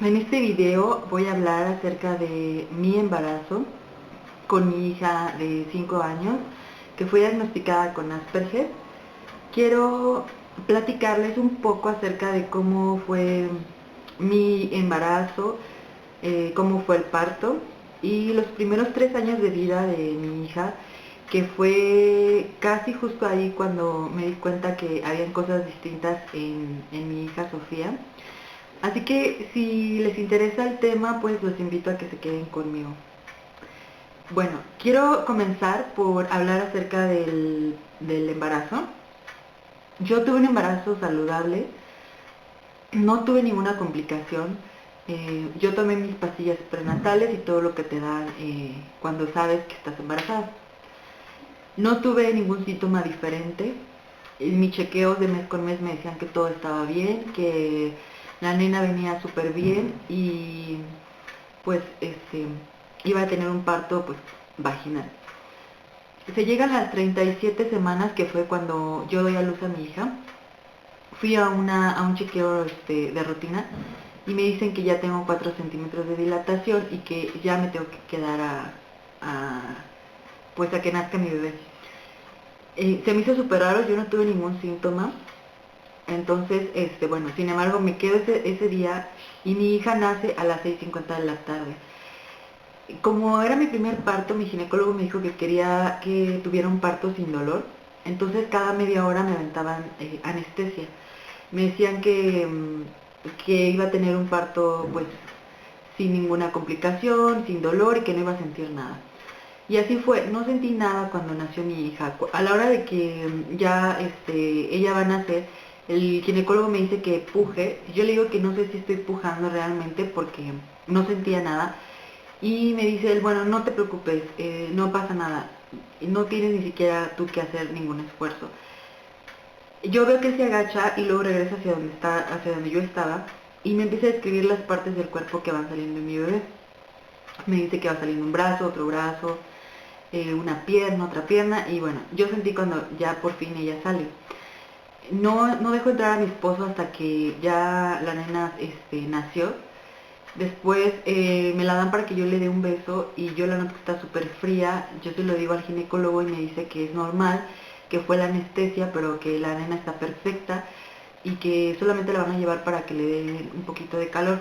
En este video voy a hablar acerca de mi embarazo con mi hija de 5 años que fue diagnosticada con Asperger. Quiero platicarles un poco acerca de cómo fue mi embarazo, cómo fue el parto y los primeros 3 años de vida de mi hija, que fue casi justo ahí cuando me di cuenta que habían cosas distintas en mi hija Sofía. Así que si les interesa el tema, pues los invito a que se queden conmigo. Bueno, quiero comenzar por hablar acerca del embarazo. Yo tuve un embarazo saludable, no tuve ninguna complicación. Yo tomé mis pastillas prenatales y todo lo que te dan cuando sabes que estás embarazada. No tuve ningún síntoma diferente. En mis chequeos de mes con mes me decían que todo estaba bien, que la nena venía súper bien y pues iba a tener un parto pues vaginal. Se llegan las 37 semanas, que fue cuando yo doy a luz a mi hija. Fui a un chequeo de rutina y me dicen que ya tengo 4 centímetros de dilatación y que ya me tengo que quedar pues a que nazca mi bebé. Se me hizo súper raro, yo no tuve ningún síntoma. Entonces, bueno, sin embargo, me quedo ese día y mi hija nace a las 6:50 de la tarde. Como era mi primer parto, mi ginecólogo me dijo que quería que tuviera un parto sin dolor. Entonces, cada media hora me aventaban anestesia. Me decían que iba a tener un parto, pues, sin ninguna complicación, sin dolor y que no iba a sentir nada. Y así fue, no sentí nada cuando nació mi hija. A la hora de que ya ella va a nacer, el ginecólogo me dice que puje. Yo le digo que no sé si estoy pujando realmente porque no sentía nada. Y me dice él, bueno, no te preocupes, no pasa nada. No tienes ni siquiera tú que hacer ningún esfuerzo. Yo veo que él se agacha y luego regresa hacia donde yo estaba y me empieza a describir las partes del cuerpo que van saliendo en mi bebé. Me dice que va saliendo un brazo, otro brazo, una pierna, otra pierna, y bueno, yo sentí cuando ya por fin ella sale. No dejo entrar a mi esposo hasta que ya la nena nació. Después me la dan para que yo le dé un beso y yo la noto que está súper fría. Yo se lo digo al ginecólogo y me dice que es normal, que fue la anestesia, pero que la nena está perfecta y que solamente la van a llevar para que le dé un poquito de calor.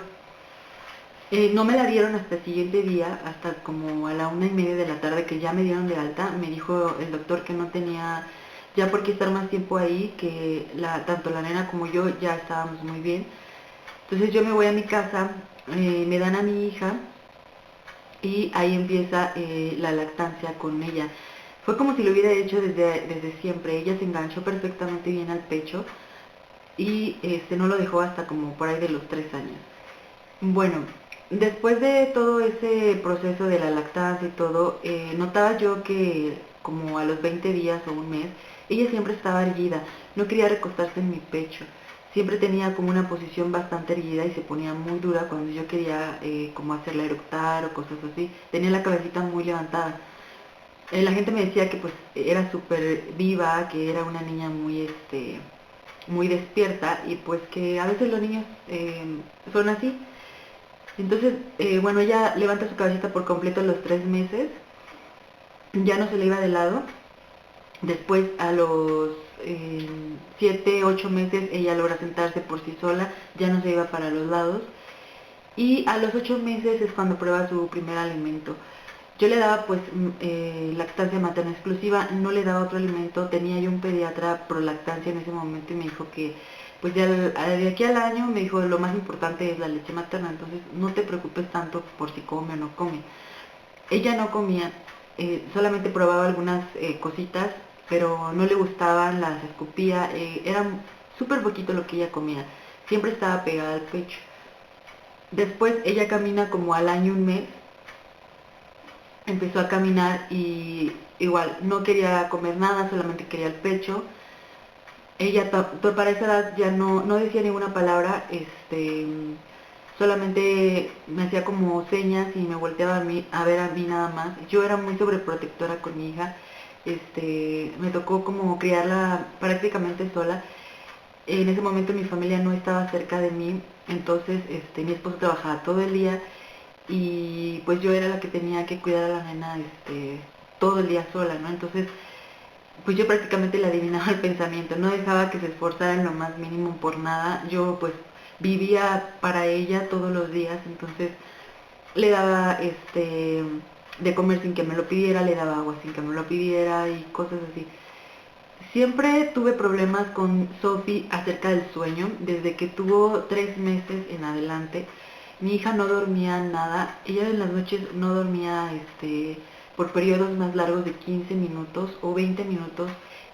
No me la dieron hasta el siguiente día, hasta como a la 1:30 de la tarde, que ya me dieron de alta. Me dijo el doctor que no tenía ya por qué estar más tiempo ahí, que tanto la nena como yo ya estábamos muy bien. Entonces yo me voy a mi casa, me dan a mi hija y ahí empieza la lactancia con ella. Fue como si lo hubiera hecho desde siempre. Ella se enganchó perfectamente bien al pecho y no lo dejó hasta como por ahí de los 3 años. Bueno, después de todo ese proceso de la lactancia y todo, notaba yo que como a los 20 días o un mes, ella siempre estaba erguida, no quería recostarse en mi pecho. Siempre tenía como una posición bastante erguida y se ponía muy dura cuando yo quería como hacerla eructar o cosas así. Tenía la cabecita muy levantada. La gente me decía que pues era súper viva, que era una niña muy despierta y pues que a veces los niños son así. Entonces, bueno, ella levanta su cabecita por completo a los 3 meses, ya no se le iba de lado. Después, a los 7, 8 meses, ella logra sentarse por sí sola, ya no se iba para los lados. Y a los 8 meses es cuando prueba su primer alimento. Yo le daba pues lactancia materna exclusiva, no le daba otro alimento. Tenía yo un pediatra pro lactancia en ese momento y me dijo que pues ya de aquí al año, me dijo, lo más importante es la leche materna, entonces no te preocupes tanto por si come o no come. Ella no comía, solamente probaba algunas cositas, pero no le gustaban, las escupía, era súper poquito lo que ella comía, siempre estaba pegada al pecho. Después ella camina como al año, un mes, empezó a caminar y igual no quería comer nada, solamente quería el pecho. Ella para esa edad ya no decía ninguna palabra, solamente me hacía como señas y me volteaba a ver a mí nada más. Yo era muy sobreprotectora con mi hija, me tocó como criarla prácticamente sola. En ese momento mi familia no estaba cerca de mí, Entonces mi esposo trabajaba todo el día y pues yo era la que tenía que cuidar a la nena todo el día sola, ¿no? Entonces pues yo prácticamente le adivinaba el pensamiento, no dejaba que se esforzara en lo más mínimo por nada. Yo pues vivía para ella todos los días, entonces le daba de comer sin que me lo pidiera, le daba agua sin que me lo pidiera y cosas así. Siempre tuve problemas con Sophie acerca del sueño, desde que tuvo 3 meses en adelante. Mi hija no dormía nada, ella en las noches no dormía por periodos más largos de 15 minutos o 20 minutos,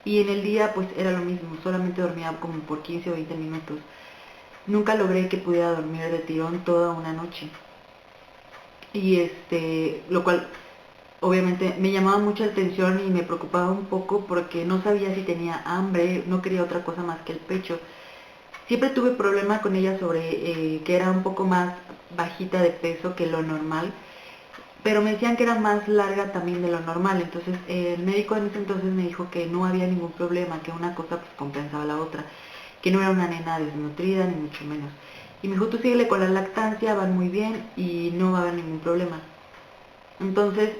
y en el día pues era lo mismo, solamente dormía como por 15 o 20 minutos. Nunca logré que pudiera dormir de tirón toda una noche. Y lo cual obviamente me llamaba mucha atención y me preocupaba un poco porque no sabía si tenía hambre, no quería otra cosa más que el pecho. Siempre tuve problema con ella sobre que era un poco más bajita de peso que lo normal, pero me decían que era más larga también de lo normal. Entonces el médico en ese entonces me dijo que no había ningún problema, que una cosa pues compensaba la otra, que no era una nena desnutrida ni mucho menos. Y me dijo, tú síguele con la lactancia, van muy bien y no va a haber ningún problema. Entonces,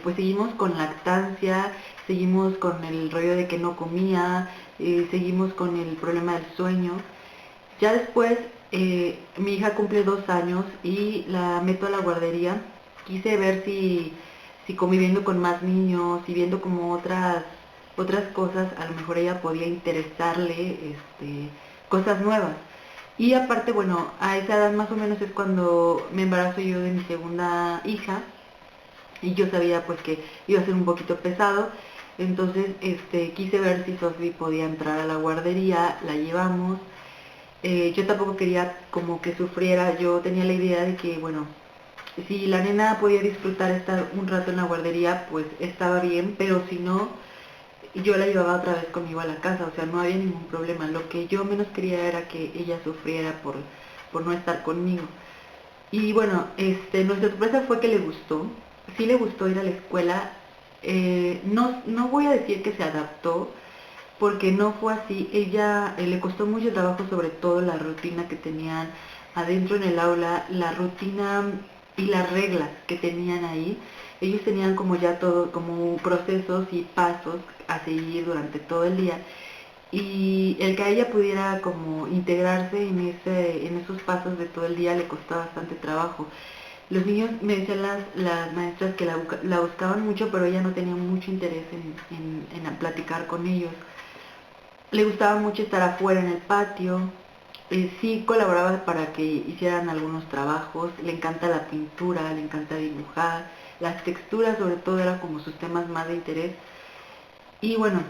pues seguimos con lactancia, seguimos con el rollo de que no comía, seguimos con el problema del sueño. Ya después, mi hija cumple 2 años y la meto a la guardería. Quise ver si conviviendo con más niños y viendo como otras cosas, a lo mejor ella podía interesarle cosas nuevas. Y aparte, bueno, a esa edad más o menos es cuando me embarazo yo de mi segunda hija y yo sabía pues que iba a ser un poquito pesado. Entonces quise ver si Sophie podía entrar a la guardería, la llevamos. Yo tampoco quería como que sufriera, yo tenía la idea de que bueno, si la nena podía disfrutar estar un rato en la guardería pues estaba bien, pero si no, yo la llevaba otra vez conmigo a la casa, o sea, no había ningún problema. Lo que yo menos quería era que ella sufriera por no estar conmigo. Y bueno, nuestra sorpresa fue que le gustó, sí le gustó ir a la escuela. No voy a decir que se adaptó, porque no fue así. Ella le costó mucho trabajo, sobre todo la rutina que tenían adentro en el aula, la rutina y las reglas que tenían ahí. Ellos tenían como ya todo, como procesos y pasos a seguir durante todo el día, y el que a ella pudiera como integrarse en esos pasos de todo el día le costó bastante trabajo. Los niños, me decían las maestras que la buscaban mucho, pero ella no tenía mucho interés en platicar con ellos. Le gustaba mucho estar afuera en el patio, sí colaboraba para que hicieran algunos trabajos, le encanta la pintura, le encanta dibujar, las texturas sobre todo eran como sus temas más de interés. Y bueno,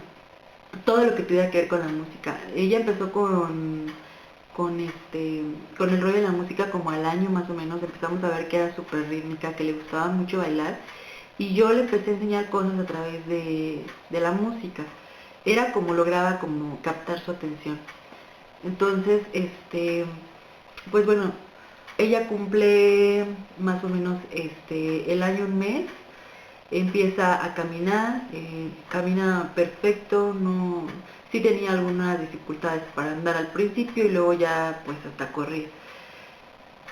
todo lo que tuviera que ver con la música. Ella empezó con el rollo de la música como al año más o menos. Empezamos a ver que era súper rítmica, que le gustaba mucho bailar, y yo le empecé a enseñar cosas a través de la música. Era como lograba como captar su atención. Entonces, pues bueno, ella cumple más o menos el año, un mes, empieza a caminar, camina perfecto. No, sí tenía algunas dificultades para andar al principio y luego ya pues hasta correr.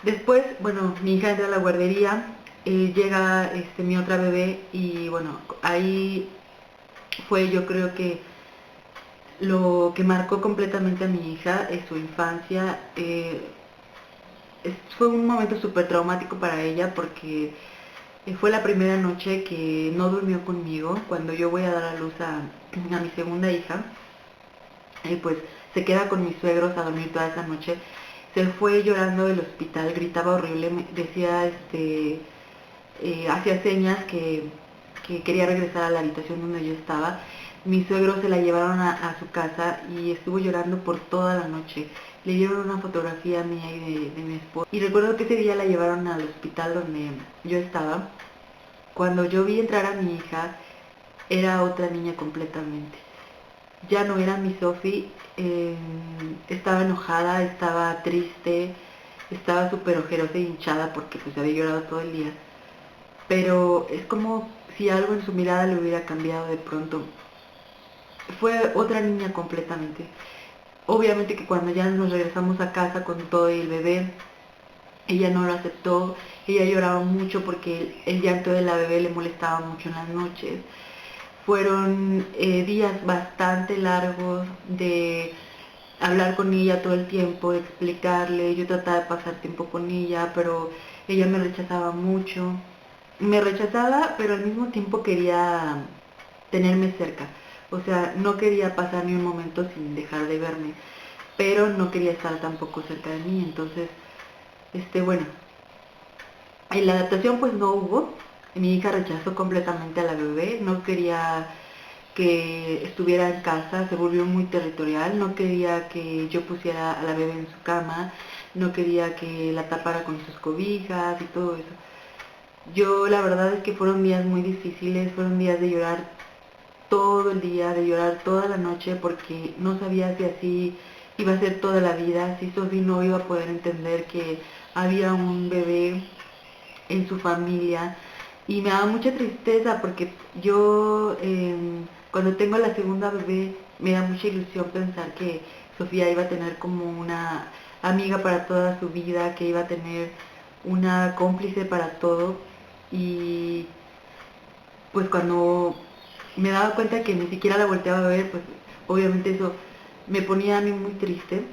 Después, bueno, mi hija entra a la guardería, llega mi otra bebé, y bueno, ahí fue, yo creo que lo que marcó completamente a mi hija es su infancia. Fue un momento súper traumático para ella porque fue la primera noche que no durmió conmigo. Cuando yo voy a dar a luz a mi segunda hija, pues se queda con mis suegros a dormir toda esa noche. Se fue llorando del hospital, gritaba horrible, decía, hacía señas que quería regresar a la habitación donde yo estaba. Mis suegros se la llevaron a su casa y estuvo llorando por toda la noche. Le dieron una fotografía mía y de mi esposo. Y recuerdo que ese día la llevaron al hospital donde yo estaba. Cuando yo vi entrar a mi hija, era otra niña completamente. Ya no era mi Sophie, estaba enojada, estaba triste, estaba súper ojerosa y hinchada porque pues había llorado todo el día. Pero es como si algo en su mirada le hubiera cambiado de pronto. Fue otra niña completamente. obviamente que cuando ya nos regresamos a casa con todo y el bebé, ella no lo aceptó, ella lloraba mucho porque el llanto de la bebé le molestaba mucho en las noches. Fueron días bastante largos de hablar con ella todo el tiempo, de explicarle, yo trataba de pasar tiempo con ella, pero ella me rechazaba mucho. Me rechazaba, pero al mismo tiempo quería tenerme cerca. O sea, no quería pasar ni un momento sin dejar de verme, pero no quería estar tampoco cerca de mí. Entonces, bueno, en la adaptación pues no hubo. Mi hija rechazó completamente a la bebé, no quería que estuviera en casa, se volvió muy territorial, no quería que yo pusiera a la bebé en su cama, no quería que la tapara con sus cobijas y todo eso. Yo la verdad es que fueron días muy difíciles, fueron días de llorar todo el día, de llorar toda la noche, porque no sabía si así iba a ser toda la vida, si Sophie no iba a poder entender que había un bebé en su familia. Y me daba mucha tristeza porque yo, cuando tengo la segunda bebé, me da mucha ilusión pensar que Sofía iba a tener como una amiga para toda su vida, que iba a tener una cómplice para todo. Y pues cuando me daba cuenta que ni siquiera la volteaba a ver, pues obviamente eso me ponía a mí muy triste.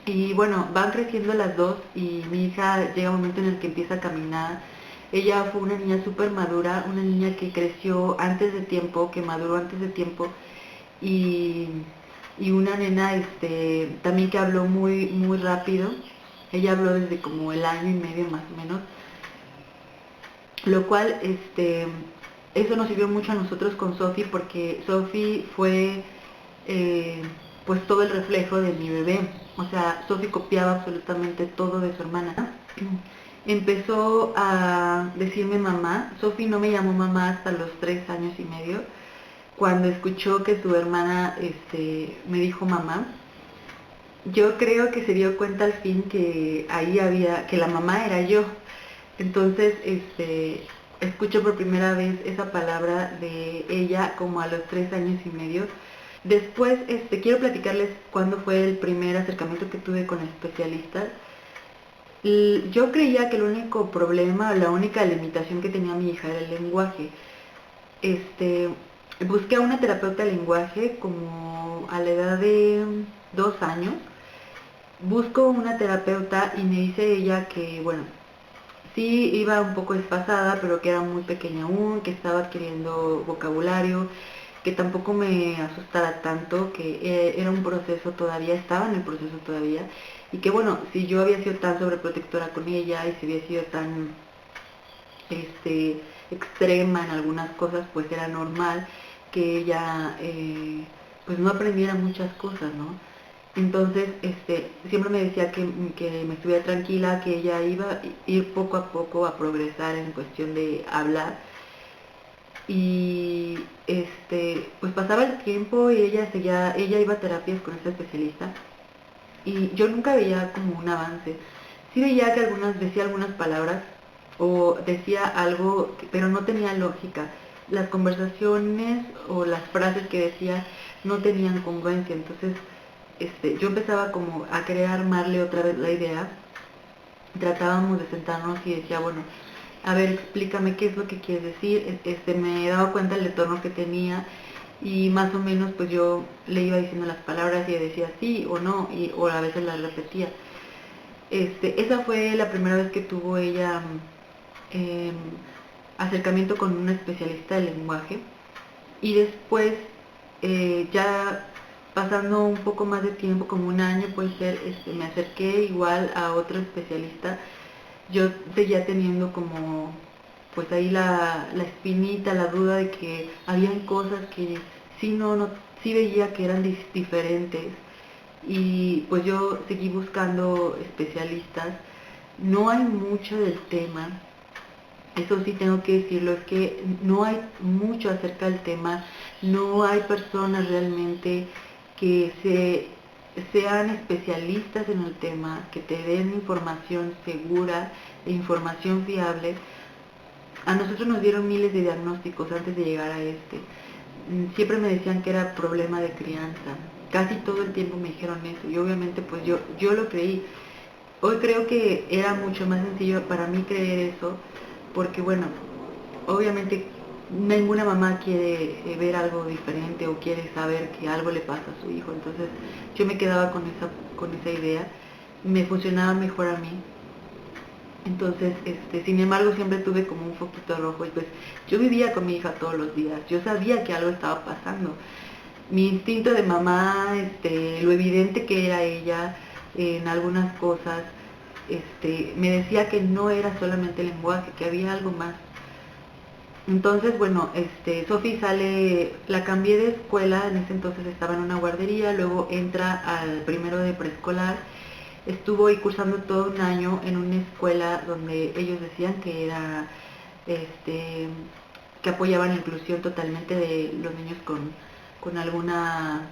Y bueno, van creciendo las dos y mi hija llega un momento en el que empieza a caminar. Ella fue una niña súper madura, una niña que creció antes de tiempo, que maduró antes de tiempo y, y una nena también que habló muy, muy rápido. Ella habló desde como el año y medio más o menos, lo cual eso nos sirvió mucho a nosotros con Sophie porque Sophie fue eh, pues todo el reflejo de mi bebé. O sea, Sophie copiaba absolutamente todo de su hermana. Empezó a decirme mamá. Sophie no me llamó mamá hasta los 3 años y medio, cuando escuchó que su hermana me dijo mamá. Yo creo que se dio cuenta al fin que ahí había, que la mamá era yo. Entonces, escucho por primera vez esa palabra de ella como a los 3 años y medio. Después, quiero platicarles cuándo fue el primer acercamiento que tuve con especialistas. Yo creía que el único problema, la única limitación que tenía mi hija era el lenguaje. Busqué a una terapeuta de lenguaje como a la edad de 2 años. Busco una terapeuta y me dice ella que, bueno, sí iba un poco desfasada, pero que era muy pequeña aún, que estaba adquiriendo vocabulario, que tampoco me asustara tanto, que era un proceso todavía, estaba en el proceso todavía, y que bueno, si yo había sido tan sobreprotectora con ella y si había sido tan extrema en algunas cosas, pues era normal que ella pues no aprendiera muchas cosas, ¿no? Entonces, siempre me decía que me estuviera tranquila, que ella iba a ir poco a poco a progresar en cuestión de hablar. Y pues pasaba el tiempo y ella iba a terapias con esta especialista y yo nunca veía como un avance. Sí veía que decía algunas palabras o decía algo, pero no tenía lógica. Las conversaciones o las frases que decía no tenían congruencia. Entonces, yo empezaba como a querer armarle otra vez la idea. Tratábamos de sentarnos y decía, bueno, a ver, explícame qué es lo que quieres decir. Me daba cuenta del tono que tenía y más o menos pues yo le iba diciendo las palabras y decía sí o no, o a veces las repetía. Esa fue la primera vez que tuvo ella eh, acercamiento con un especialista del lenguaje. Y después, ya pasando un poco más de tiempo, como un año puede ser, me acerqué igual a otro especialista. Yo seguía teniendo como pues ahí la espinita, la duda de que habían cosas que sí no sí veía que eran diferentes, y pues yo seguí buscando especialistas. No hay mucho del tema, eso sí tengo que decirlo, es que no hay mucho acerca del tema, no hay personas realmente que sean especialistas en el tema, que te den información segura e información fiable. A nosotros nos dieron miles de diagnósticos antes de llegar a Siempre me decían que era problema de crianza, casi todo el tiempo me dijeron eso y obviamente pues yo lo creí. Hoy creo que era mucho más sencillo para mí creer eso porque bueno, obviamente ninguna mamá quiere ver algo diferente o quiere saber que algo le pasa a su hijo, entonces yo me quedaba con esa idea, me funcionaba mejor a mí. Entonces, sin embargo, siempre tuve como un foquito rojo y pues yo vivía con mi hija todos los días, yo sabía que algo estaba pasando. Mi instinto de mamá, lo evidente que era ella en algunas cosas, me decía que no era solamente el lenguaje, que había algo más. Entonces, bueno, Sofi sale, la cambié de escuela, en ese entonces estaba en una guardería, luego entra al primero de preescolar, estuvo ahí cursando todo un año en una escuela donde ellos decían que era, este, que apoyaban la inclusión totalmente de los niños con alguna,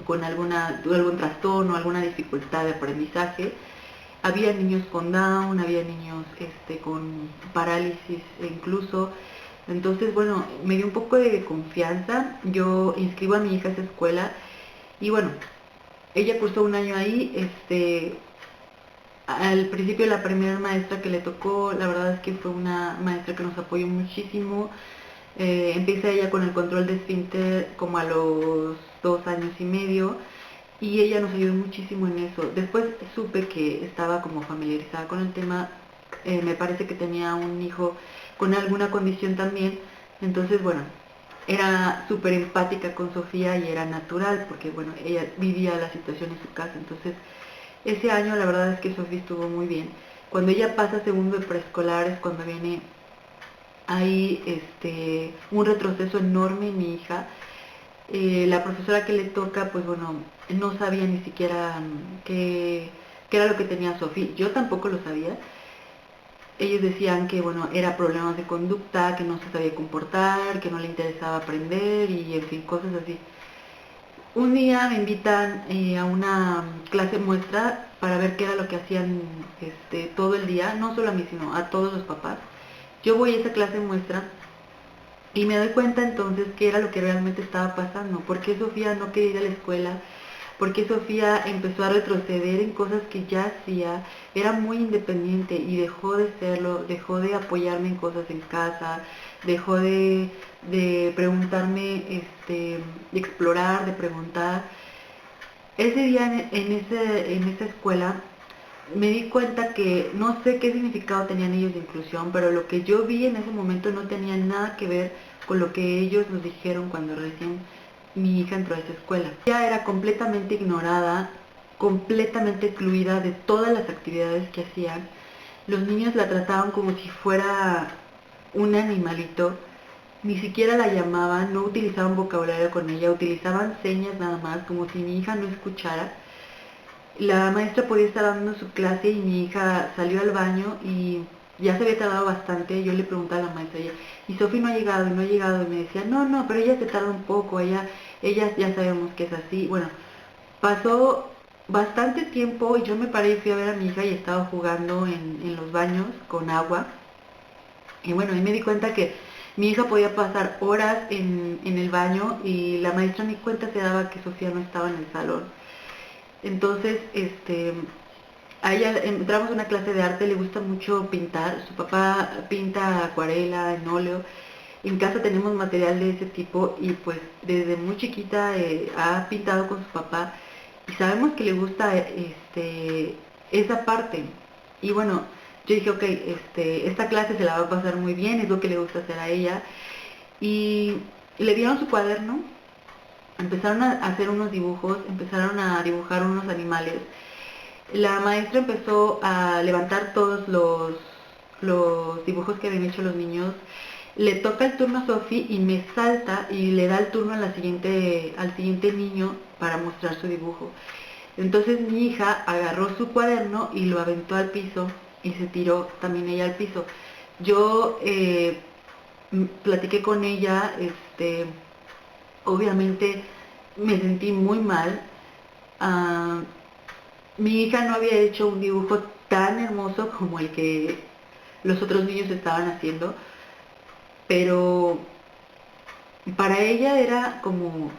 algún trastorno, alguna dificultad de aprendizaje. Había niños con Down, había niños con parálisis incluso. Entonces, bueno, me dio un poco de confianza. Yo inscribo a mi hija a esa escuela y bueno, ella cursó un año ahí. Al principio la primera maestra que le tocó, la verdad es que fue una maestra que nos apoyó muchísimo. Empieza ella con el control de esfínter como a los 2 años y medio y ella nos ayudó muchísimo en eso. Después supe que estaba como familiarizada con el tema, me parece que tenía un hijo con alguna condición también, entonces bueno, era súper empática con Sofía y era natural porque bueno, ella vivía la situación en su casa, entonces ese año la verdad es que Sofía estuvo muy bien. Cuando ella pasa a segundo de preescolar es cuando viene ahí un retroceso enorme en mi hija. La profesora que le toca, pues bueno, no sabía ni siquiera qué era lo que tenía Sofía. Yo tampoco lo sabía. Ellos decían que, bueno, era problemas de conducta, que no se sabía comportar, que no le interesaba aprender y, en fin, cosas así. Un día me invitan a una clase muestra para ver qué era lo que hacían todo el día, no solo a mí, sino a todos los papás. Yo voy a esa clase muestra y me doy cuenta entonces qué era lo que realmente estaba pasando, por qué Sofía no quería ir a la escuela, por qué Sofía empezó a retroceder en cosas que ya hacía, era muy independiente y dejó de serlo, dejó de apoyarme en cosas en casa, dejó de preguntarme, de explorar, de preguntar. Ese día en esa escuela me di cuenta que no sé qué significado tenían ellos de inclusión, pero lo que yo vi en ese momento no tenía nada que ver con lo que ellos nos dijeron cuando recién mi hija entró a esa escuela. Ella era completamente ignorada, completamente excluida de todas las actividades que hacían. Los niños la trataban como si fuera un animalito, ni siquiera la llamaban, no utilizaban vocabulario con ella, utilizaban señas nada más, como si mi hija no escuchara. La maestra podía estar dando su clase y mi hija salió al baño y ya se había tardado bastante. Yo le preguntaba a la maestra, y Sofi no ha llegado, y no ha llegado, y me decía, no, no, pero ella se tarda un poco, ella ya sabemos que es así. Bueno, pasó bastante tiempo y yo me paré y fui a ver a mi hija y estaba jugando en los baños con agua. Y bueno, ahí me di cuenta que mi hija podía pasar horas en el baño y la maestra ni cuenta se daba que Sofía no estaba en el salón. Entonces, a ella entramos a una clase de arte, le gusta mucho pintar, su papá pinta acuarela, en óleo, en casa tenemos material de ese tipo y pues desde muy chiquita ha pintado con su papá y sabemos que le gusta esa parte. Y bueno, yo dije, ok, esta clase se la va a pasar muy bien, es lo que le gusta hacer a ella. Y le dieron su cuaderno, empezaron a hacer unos dibujos, empezaron a dibujar unos animales. La maestra empezó a levantar todos los dibujos que habían hecho los niños. Le toca el turno a Sofi y me salta y le da el turno a al siguiente niño para mostrar su dibujo. Entonces mi hija agarró su cuaderno y lo aventó al piso y se tiró también ella al piso. Yo platiqué con ella, obviamente me sentí muy mal. Ah, mi hija no había hecho un dibujo tan hermoso como el que los otros niños estaban haciendo, pero para ella era como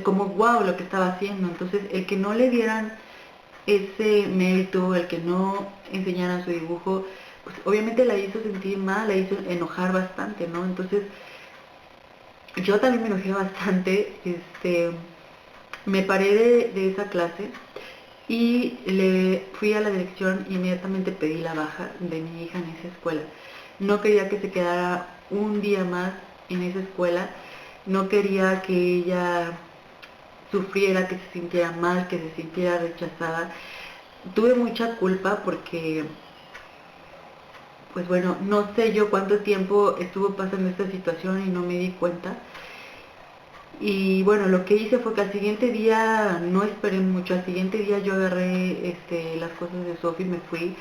como wow lo que estaba haciendo. Entonces el que no le dieran ese mérito, el que no enseñaran su dibujo, pues obviamente la hizo sentir mal, la hizo enojar bastante, ¿no? Entonces yo también me enojé bastante, me paré de esa clase y le fui a la dirección y inmediatamente pedí la baja de mi hija en esa escuela. No quería que se quedara un día más en esa escuela, no quería que ella sufriera, que se sintiera mal, que se sintiera rechazada. Tuve mucha culpa porque, pues bueno, no sé yo cuánto tiempo estuvo pasando esta situación y no me di cuenta. Y bueno, lo que hice fue que al siguiente día, no esperé mucho, al siguiente día yo agarré las cosas de Sofi y me fui.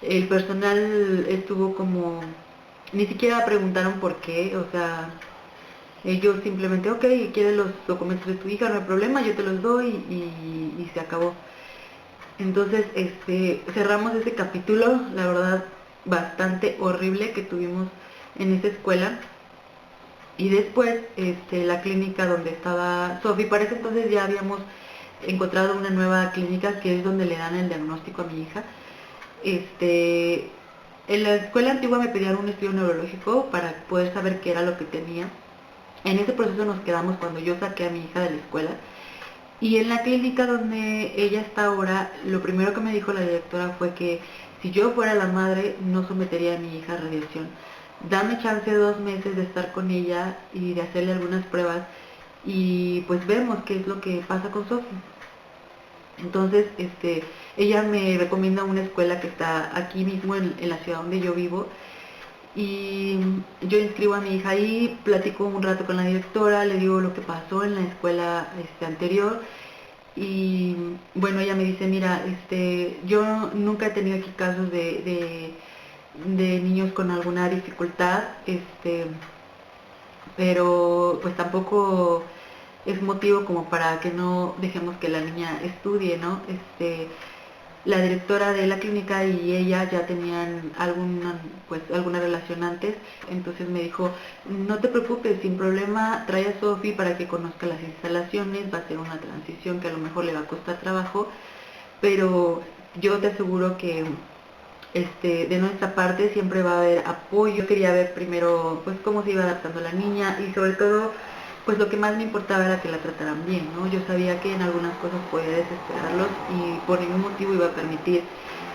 El personal estuvo como, ni siquiera preguntaron por qué, o sea, ellos simplemente, ok, ¿quieres los documentos de tu hija? No hay problema, yo te los doy y se acabó. Entonces, cerramos ese capítulo, la verdad, bastante horrible que tuvimos en esa escuela. Y después, la clínica donde estaba Sofi, para ese entonces ya habíamos encontrado una nueva clínica que es donde le dan el diagnóstico a mi hija. En la escuela antigua me pedían un estudio neurológico para poder saber qué era lo que tenía. En ese proceso nos quedamos cuando yo saqué a mi hija de la escuela. Y en la clínica donde ella está ahora, lo primero que me dijo la directora fue que si yo fuera la madre no sometería a mi hija a radiación. Dame chance de 2 meses de estar con ella y de hacerle algunas pruebas y pues vemos qué es lo que pasa con Sofi. Entonces, ella me recomienda una escuela que está aquí mismo en la ciudad donde yo vivo y yo inscribo a mi hija ahí, platico un rato con la directora, le digo lo que pasó en la escuela anterior y bueno, ella me dice, mira, yo nunca he tenido aquí casos de niños con alguna dificultad, pero pues tampoco es motivo como para que no dejemos que la niña estudie, ¿no? La directora de la clínica y ella ya tenían alguna relación antes, entonces me dijo, no te preocupes, sin problema, trae a Sofi para que conozca las instalaciones, va a ser una transición que a lo mejor le va a costar trabajo, pero yo te aseguro que de nuestra parte siempre va a haber apoyo. Quería ver primero pues cómo se iba adaptando la niña y sobre todo pues lo que más me importaba era que la trataran bien, ¿no? Yo sabía que en algunas cosas podía desesperarlos y por ningún motivo iba a permitir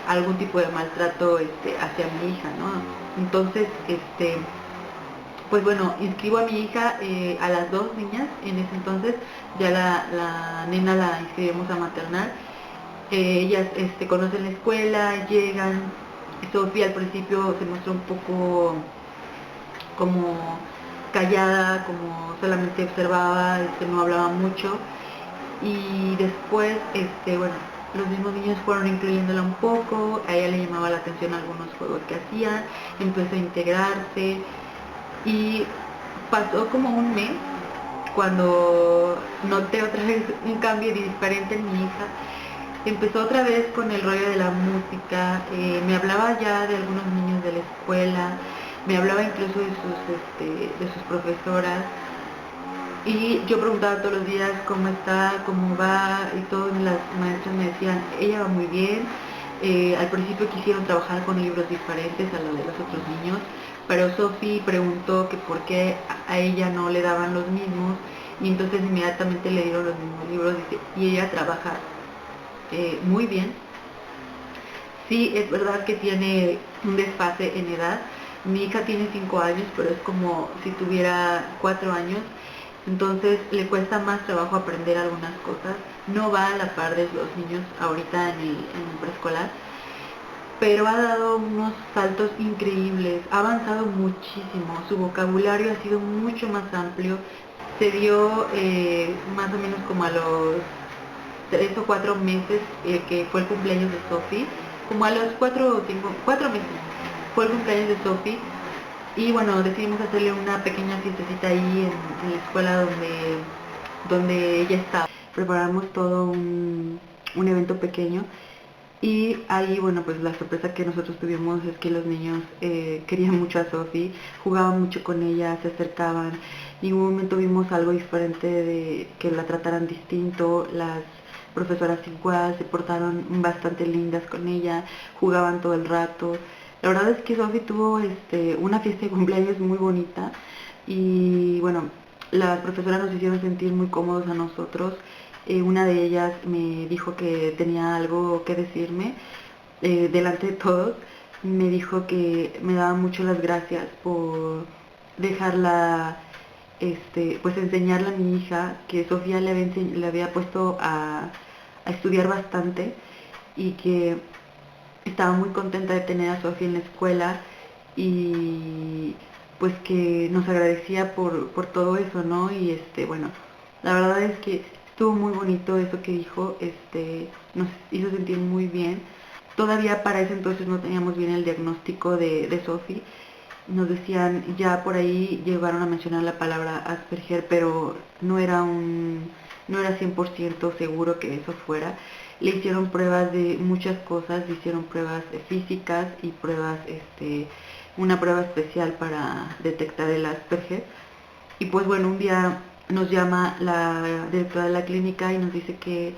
algún tipo de maltrato hacia mi hija, ¿no? Entonces, pues bueno, inscribo a mi hija, a las dos niñas en ese entonces, ya la nena la inscribimos a maternal. Ellas conocen la escuela, llegan. Sofía al principio se mostró un poco como callada, como solamente observaba, no hablaba mucho. Y después, bueno, los mismos niños fueron incluyéndola un poco, a ella le llamaba la atención algunos juegos que hacían, empezó a integrarse y pasó como un mes cuando noté otra vez un cambio diferente en mi hija. Empezó otra vez con el rollo de la música, me hablaba ya de algunos niños de la escuela, me hablaba incluso de sus profesoras y yo preguntaba todos los días cómo está, cómo va y todas las maestras me decían, ella va muy bien. Al principio quisieron trabajar con libros diferentes a los de los otros niños, pero Sofi preguntó que por qué a ella no le daban los mismos y entonces inmediatamente le dieron los mismos libros y ella trabaja muy bien. Sí, es verdad que tiene un desfase en edad. Mi hija tiene 5 años, pero es como si tuviera 4 años. Entonces le cuesta más trabajo aprender algunas cosas. No va a la par de los niños ahorita en el preescolar, pero ha dado unos saltos increíbles. Ha avanzado muchísimo. Su vocabulario ha sido mucho más amplio. Se dio más o menos como a los 3 o 4 meses, que fue el cumpleaños de Sofi, como a los 4 meses, fue el cumpleaños de Sofi, y bueno, decidimos hacerle una pequeña fiestecita ahí en la escuela donde ella estaba. Preparamos todo un evento pequeño Y ahí, bueno, pues la sorpresa que nosotros tuvimos es que los niños querían mucho a Sophie, jugaban mucho con ella, se acercaban. En ningún momento vimos algo diferente de que la trataran distinto. Las profesoras igual se portaron bastante lindas con ella, jugaban todo el rato. La verdad es que Sophie tuvo una fiesta de cumpleaños muy bonita y bueno, las profesoras nos hicieron sentir muy cómodos a nosotros. Una de ellas me dijo que tenía algo que decirme delante de todos. Me dijo que me daba mucho las gracias por dejarla, pues enseñarle a mi hija, que Sofía le había puesto a estudiar bastante y que estaba muy contenta de tener a Sofía en la escuela y pues que nos agradecía por todo eso, ¿no? Y bueno, la verdad es que estuvo muy bonito eso que dijo, nos hizo sentir muy bien. Todavía para ese entonces no teníamos bien el diagnóstico de Sophie. Nos decían, ya por ahí llegaron a mencionar la palabra Asperger, pero no era 100% seguro que eso fuera. Le hicieron pruebas de muchas cosas, le hicieron pruebas físicas y pruebas, una prueba especial para detectar el Asperger. Y pues bueno, un día nos llama la directora de la clínica y nos dice que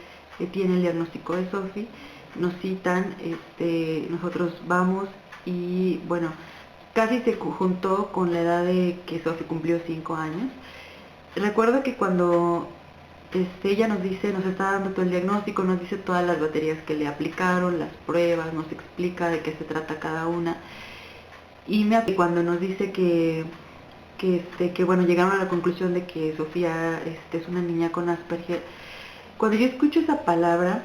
tiene el diagnóstico de Sophie. Nos citan, nosotros vamos y bueno, casi se juntó con la edad de que Sophie cumplió 5 años. Recuerdo que cuando ella nos dice, nos está dando todo el diagnóstico, nos dice todas las baterías que le aplicaron, las pruebas, nos explica de qué se trata cada una. Y cuando nos dice que bueno, llegaron a la conclusión de que Sofía es una niña con Asperger. Cuando yo escucho esa palabra,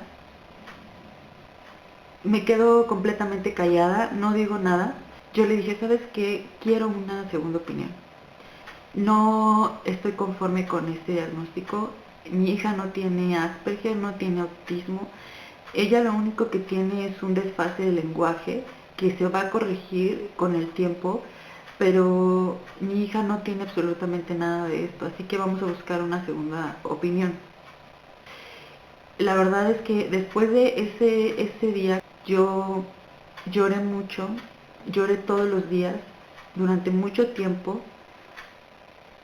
me quedo completamente callada, no digo nada. Yo le dije, ¿sabes qué? Quiero una segunda opinión. No estoy conforme con este diagnóstico. Mi hija no tiene Asperger, no tiene autismo. Ella lo único que tiene es un desfase de lenguaje que se va a corregir con el tiempo, pero mi hija no tiene absolutamente nada de esto, así que vamos a buscar una segunda opinión. La verdad es que después de ese día yo lloré mucho, lloré todos los días, durante mucho tiempo,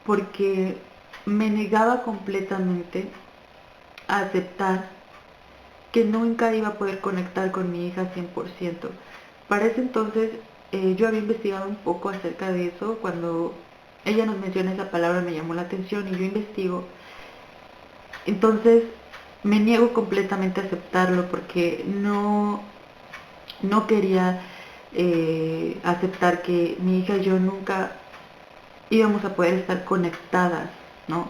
porque me negaba completamente a aceptar que nunca iba a poder conectar con mi hija 100%. Para ese entonces yo había investigado un poco acerca de eso. Cuando ella nos menciona esa palabra me llamó la atención y yo investigo. Entonces me niego completamente a aceptarlo porque no quería aceptar que mi hija y yo nunca íbamos a poder estar conectadas, ¿no?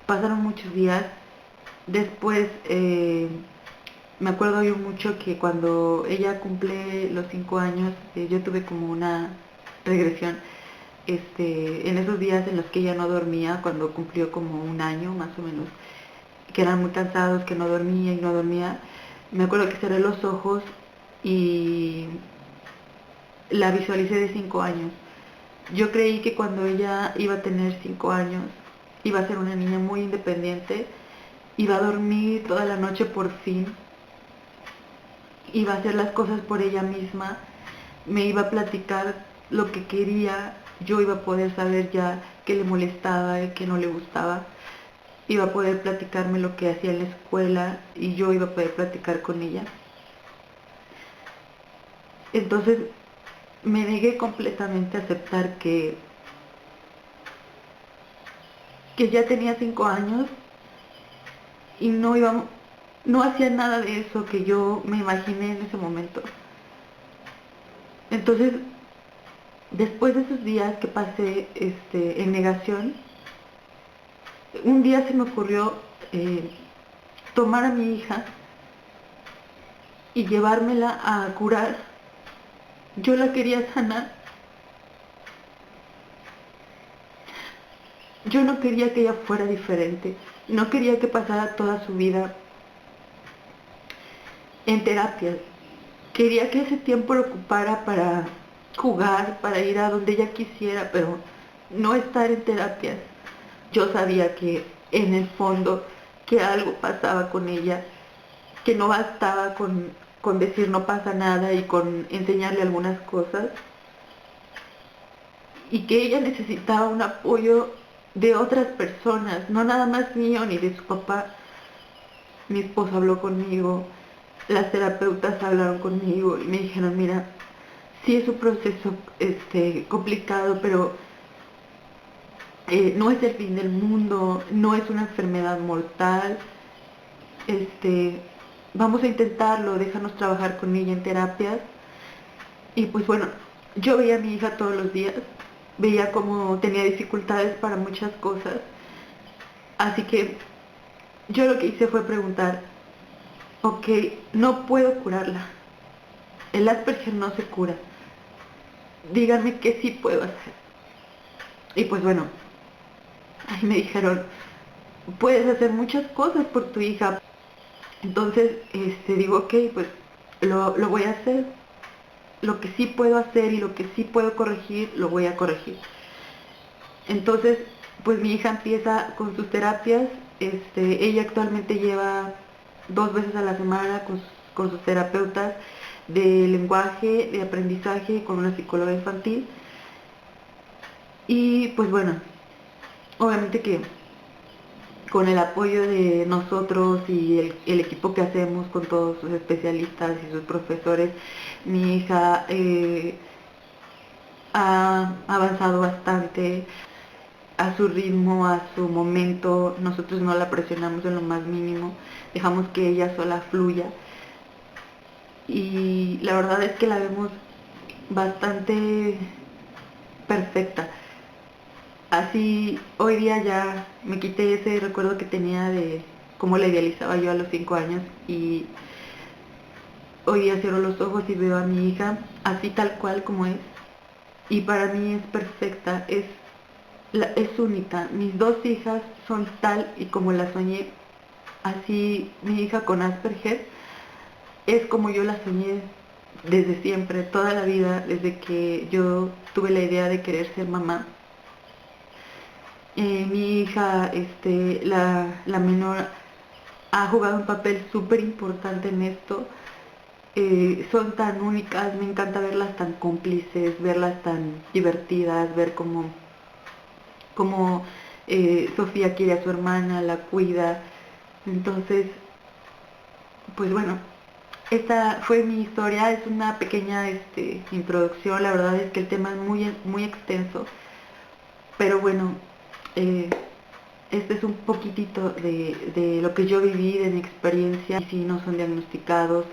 Pasaron muchos días. Después me acuerdo yo mucho que cuando ella cumple los 5 años, yo tuve como una regresión. En esos días en los que ella no dormía, cuando cumplió como un año más o menos, que eran muy cansados, que no dormía y no dormía, me acuerdo que cerré los ojos y la visualicé de 5 años. Yo creí que cuando ella iba a tener 5 años, iba a ser una niña muy independiente, iba a dormir toda la noche por fin, iba a hacer las cosas por ella misma, me iba a platicar lo que quería, yo iba a poder saber ya qué le molestaba y qué no le gustaba, iba a poder platicarme lo que hacía en la escuela y yo iba a poder platicar con ella. Entonces me negué completamente a aceptar que ya tenía 5 años y no hacía nada de eso que yo me imaginé en ese momento. Entonces, después de esos días que pasé en negación, un día se me ocurrió tomar a mi hija y llevármela a curar. Yo la quería sanar. Yo no quería que ella fuera diferente. No quería que pasara toda su vida en terapia. Quería que ese tiempo lo ocupara para jugar, para ir a donde ella quisiera, pero no estar en terapias. Yo sabía que en el fondo que algo pasaba con ella, que no bastaba con con decir no pasa nada y con enseñarle algunas cosas, y que ella necesitaba un apoyo de otras personas, no nada más mío ni de su papá. Mi esposo habló conmigo, las terapeutas hablaron conmigo y me dijeron, mira, sí es un proceso complicado, pero no es el fin del mundo, no es una enfermedad mortal, vamos a intentarlo, déjanos trabajar con ella en terapias. Y pues bueno, yo veía a mi hija todos los días, veía cómo tenía dificultades para muchas cosas, así que yo lo que hice fue preguntar, ok, no puedo curarla, el Asperger no se cura, díganme qué sí puedo hacer. Y pues bueno, ahí me dijeron, puedes hacer muchas cosas por tu hija. Entonces, digo, ok, pues lo voy a hacer. Lo que sí puedo hacer y lo que sí puedo corregir, lo voy a corregir. Entonces, pues mi hija empieza con sus terapias. Ella actualmente lleva 2 veces a la semana con sus terapeutas de lenguaje, de aprendizaje, con una psicóloga infantil. Y pues bueno, obviamente que con el apoyo de nosotros y el equipo que hacemos con todos sus especialistas y sus profesores, mi hija ha avanzado bastante a su ritmo, a su momento. Nosotros no la presionamos en lo más mínimo, dejamos que ella sola fluya y la verdad es que la vemos bastante perfecta. Así hoy día ya me quité ese recuerdo que tenía de cómo la idealizaba yo a los 5 años, y hoy día cierro los ojos y veo a mi hija así tal cual como es, y para mí es perfecta, es única. Mis dos hijas son tal y como las soñé. Así mi hija con Asperger es como yo la soñé desde siempre, toda la vida, desde que yo tuve la idea de querer ser mamá. Mi hija, la menor, ha jugado un papel súper importante en esto. Son tan únicas, me encanta verlas tan cómplices, verlas tan divertidas, ver cómo Sofía quiere a su hermana, la cuida. Entonces, pues bueno, esta fue mi historia, es una pequeña introducción. La verdad es que el tema es muy extenso, pero bueno, eh, este es un poquitito de lo que yo viví, de mi experiencia. Y si no son diagnosticados,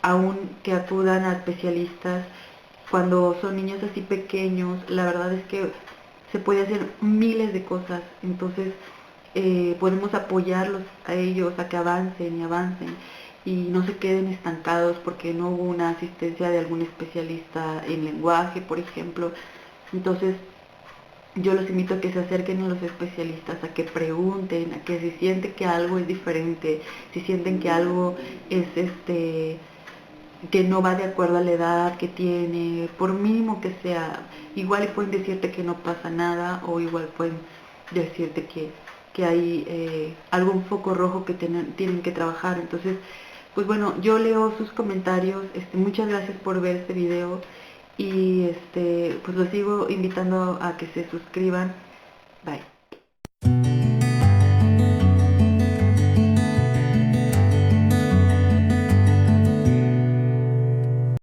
aún que acudan a especialistas cuando son niños así pequeños. La verdad es que se puede hacer miles de cosas. Entonces podemos apoyarlos a ellos a que avancen y avancen y no se queden estancados porque no hubo una asistencia de algún especialista en lenguaje, por ejemplo. Entonces yo los invito a que se acerquen a los especialistas, a que pregunten, a que si sienten que algo es diferente, si sienten que algo es que no va de acuerdo a la edad que tiene, por mínimo que sea, igual pueden decirte que no pasa nada, o igual pueden decirte que hay algún foco rojo que tienen que trabajar. Entonces, pues bueno, yo leo sus comentarios. Muchas gracias por ver este video, y pues los sigo invitando a que se suscriban. Bye.